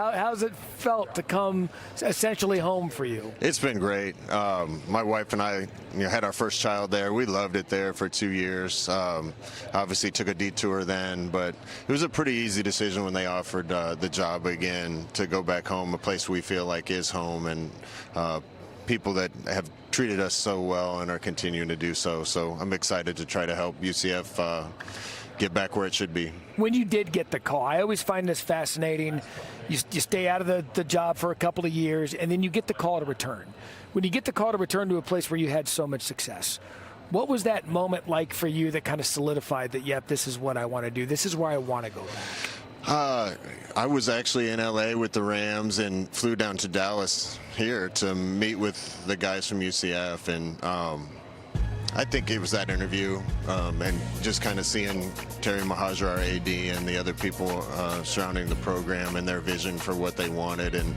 How's it felt to come essentially home for you? It's been great. My wife and I had our first child there. We loved it there for 2 years. Obviously took a detour then, but it was a pretty easy decision when they offered the job again to go back home, a place we feel like is home, and people that have treated us so well and are continuing to do so. So I'm excited to try to help UCF get back where it should be. When you did get the call, I always find this fascinating. You stay out of the job for a couple of years, and then you get the call to return. When you get the call to return to a place where you had so much success, what was that moment like for you that kind of solidified that, yep, this is what I want to do, this is where I want to go back? I was actually in LA with the Rams and flew down to Dallas here to meet with the guys from UCF, and I think it was that interview and just kind of seeing Terry Mahajer, our AD, and the other people surrounding the program and their vision for what they wanted, and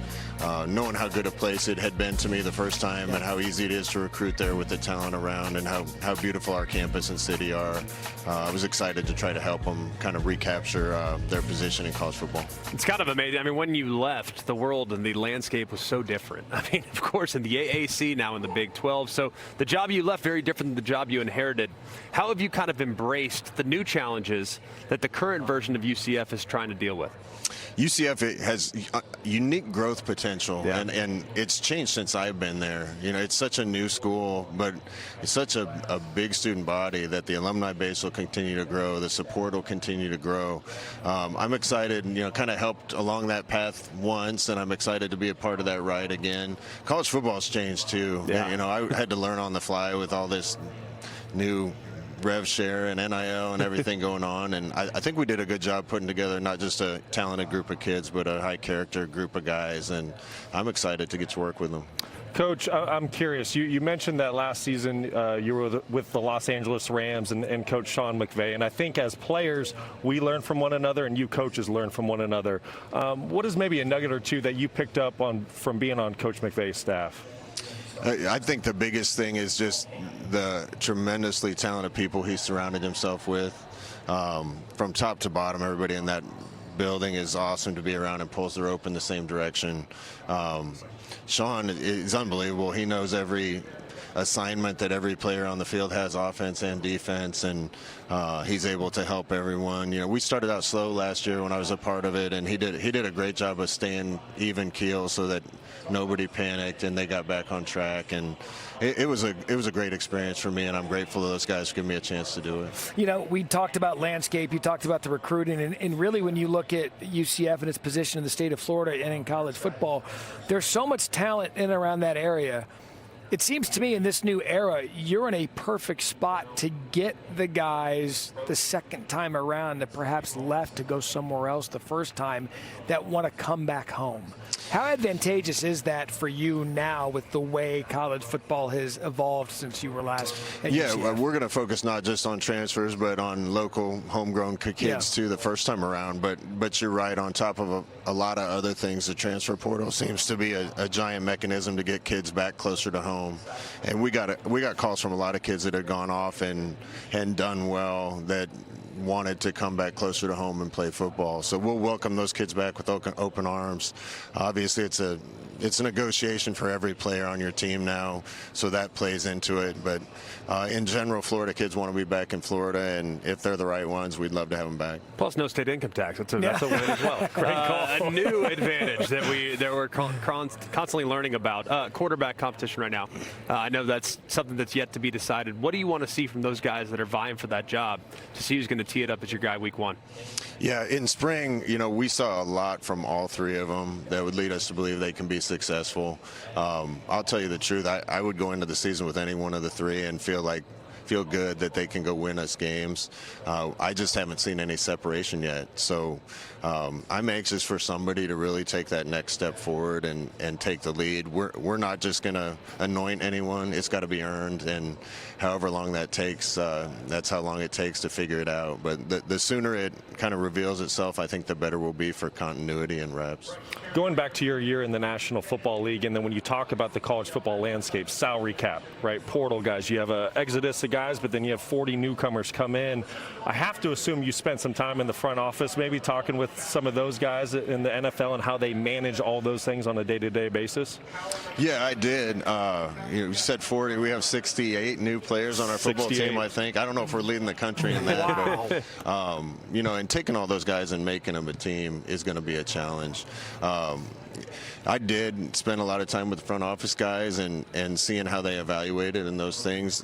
knowing how good a place it had been to me the first time and how easy it is to recruit there with the talent around, and how beautiful our campus and city are. I was excited to try to help them kind of recapture their position in college football. It's kind of amazing. I mean, when you left, the world and the landscape was so different. I mean, of course, in the AAC, now in the Big 12. So the job you left, very different than the job you inherited. How have you kind of embraced the new challenges that the current version of UCF is trying to deal with? UCF has unique growth potential, yeah. and it's changed since I've been there. It's such a new school, but it's such a big student body that the alumni base will continue to grow, the support will continue to grow. I'm excited, kind of helped along that path once, and I'm excited to be a part of that ride again. College football's changed too. Yeah. I had to learn on the fly with all this new rev share and NIL and everything going on, and I think we did a good job putting together not just a talented group of kids, but a high character group of guys, and I'm excited to get to work with them. Coach, I'm curious. You mentioned that last season you were with the Los Angeles Rams and Coach Sean McVay, and I think as players we learn from one another, and you coaches learn from one another. What is maybe a nugget or two that you picked up from being on Coach McVay's staff? I think the biggest thing is just the tremendously talented people he surrounded himself with. From top to bottom, everybody in that building is awesome to be around and pulls the rope in the same direction. Sean is unbelievable. He knows every assignment that every player on the field has, offense and defense, and he's able to help everyone. We started out slow last year when I was a part of it, and he did a great job of staying even keel so that nobody panicked and they got back on track, and it was a great experience for me, and I'm grateful to those guys for giving me a chance to do it. We talked about landscape, you talked about the recruiting, and really when you look at UCF and its position in the state of Florida and in college football, there's so much talent in and around that area. It seems to me in this new era, you're in a perfect spot to get the guys the second time around that perhaps left to go somewhere else the first time that want to come back home. How advantageous is that for you now with the way college football has evolved since you were last at UCF? We're going to focus not just on transfers, but on local homegrown kids too the first time around. But you're right, on top of a lot of other things, the transfer portal seems to be a giant mechanism to get kids back closer to home. And we got calls from a lot of kids that had gone off and done well that wanted to come back closer to home and play football. So we'll welcome those kids back with open arms. Obviously, it's a negotiation for every player on your team now, so that plays into it. But in general, Florida kids want to be back in Florida, and if they're the right ones, we'd love to have them back. Plus, no state income tax. That's a win as well. Great call. A new advantage that we're constantly learning about. Quarterback competition right now. I know that's something that's yet to be decided. What do you want to see from those guys that are vying for that job to see who's going to tee it up as your guy week one? Yeah, in spring, we saw a lot from all three of them that would lead us to believe they can be successful. I'll tell you the truth. I would go into the season with any one of the three and feel good that they can go win us games. I just haven't seen any separation yet. So I'm anxious for somebody to really take that next step forward and take the lead. We're not just going to anoint anyone. It's got to be earned, and however long that takes, that's how long it takes to figure it out. But the sooner it kind of reveals itself, I think the better we'll be for continuity and reps. Going back to your year in the National Football League, and then when you talk about the college football landscape, salary cap, right, portal guys, you have an exodus of guys guys, but then you have 40 newcomers come in. I have to assume you spent some time in the front office, maybe talking with some of those guys in the NFL and how they manage all those things on a day-to-day basis. Yeah, I did. You said 40. We have 68 new players on our football team, I think. I don't know if we're leading the country in that. Wow. But, and taking all those guys and making them a team is going to be a challenge. I did spend a lot of time with the front office guys and seeing how they evaluated and those things.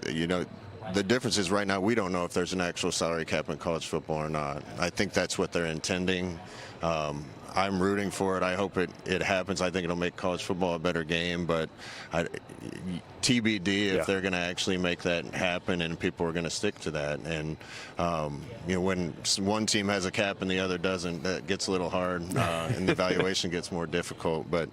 The difference is right now we don't know if there's an actual salary cap in college football or not. I think that's what they're intending. I'm rooting for it. I hope it happens. I think it'll make college football a better game, but TBD if they're going to actually make that happen and people are going to stick to that. And, when one team has a cap and the other doesn't, that gets a little hard and the evaluation gets more difficult. But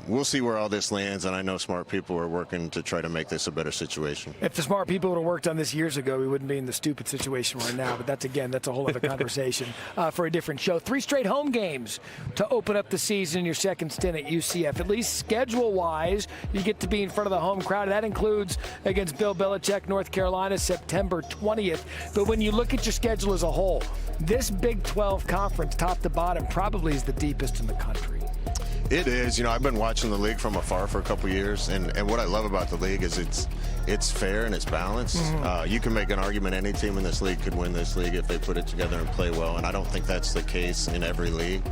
we'll see where all this lands, and I know smart people are working to try to make this a better situation. If the smart people would have worked on this years ago, we wouldn't be in the stupid situation right now. But that's a whole other conversation for a different show. 3 straight home games to open up the season in your second stint at UCF. At least schedule-wise, you get to be in front of the home crowd. That includes against Bill Belichick, North Carolina, September 20th. But when you look at your schedule as a whole, this Big 12 conference, top to bottom, probably is the deepest in the country. It is. I've been watching the league from afar for a couple years, and what I love about the league is it's fair and it's balanced. Mm-hmm. You can make an argument any team in this league could win this league if they put it together and play well, and I don't think that's the case in every league.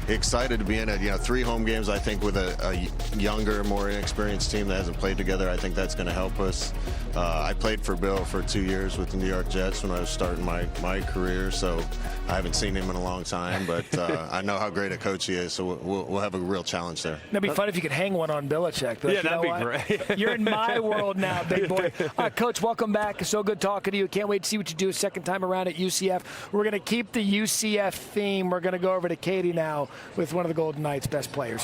Excited to be in it. 3 home games, I think, with a younger, more inexperienced team that hasn't played together. I think that's going to help us. I played for Bill for 2 years with the New York Jets when I was starting my career, so I haven't seen him in a long time, but I know how great a coach he is, so we'll have a real challenge there. That'd be fun if you could hang one on Belichick. Yeah, that'd be great. You're in my world now, big boy. Coach, welcome back. So good talking to you. Can't wait to see what you do a second time around at UCF. We're going to keep the UCF theme. We're going to go over to Katie now with one of the Golden Knights' best players.